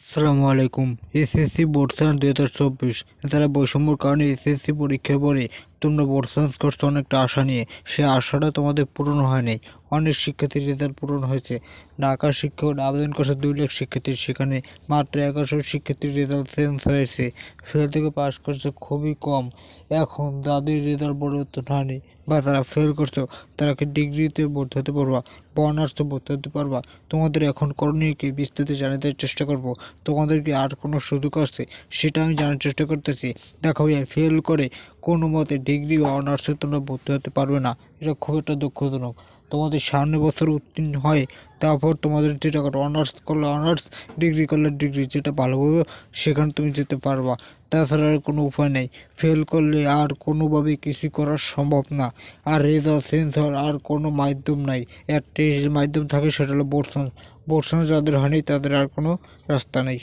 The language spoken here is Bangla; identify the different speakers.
Speaker 1: আসসালামু আলাইকুম। এসএসসি বোর্ড সায়েন্স 2024 যারা বৈষম্যর কারণে এসএসসি পরীক্ষার পরে তোমরা বোর্ড সায়েন্স করছো অনেকটা আশা নিয়ে, সে আশাটা তোমাদের পূরণ হয়নি। অনেক শিক্ষার্থীর রেজাল্ট পূরণ হয়েছে। ঢাকা শিক্ষা বোর্ড আবেদন করছে 2 লাখ শিক্ষার্থীর, সেখানে মাত্র 1100 শিক্ষার্থীর রেজাল্ট চেঞ্জ হয়েছে। ফেল থেকে পাস করছে খুবই কম। এখন যাদের রেজাল্ট পরিবর্তন হয়নি বা তারা ফেল করছো, তারা কি ডিগ্রিতে ভর্তি হতে পারবা বা অনার্সে ভর্তি হতে পারবা। তোমাদের এখন করণীয় কি বিস্তারিত জানাতে চেষ্টা করব। তোমাদের কি আর কোনো সুযোগ আছে সেটা আমি জানার চেষ্টা করতেছি। দেখো ভাইয়া, ফেল করে কোনো মতে ডিগ্রি বা অনার্সে তোমরা ভর্তি হতে পারবে না, এটা খুব একটা দুঃখজনক। তোমাদের সামনে বছর উত্তীর্ণ হয়, তারপর তোমাদের যেটা করো, অনার্স করলে অনার্স, ডিগ্রি করলে ডিগ্রি, যেটা ভালো বলো সেখানে তুমি যেতে পারবা। তাছাড়া আর কোনো উপায় নেই। ফেল করলে আর কোনোভাবে কিছু করা সম্ভব না। আর রেজাল্ট চেঞ্জ হওয়ার আর কোনো মাধ্যম নাই। একটাই মাধ্যম থাকে, সেটা হলো বোর্ড সায়েন্স। বোর্ড সায়েন্স যাদের হয়নি তাদের আর কোনো রাস্তা নেই।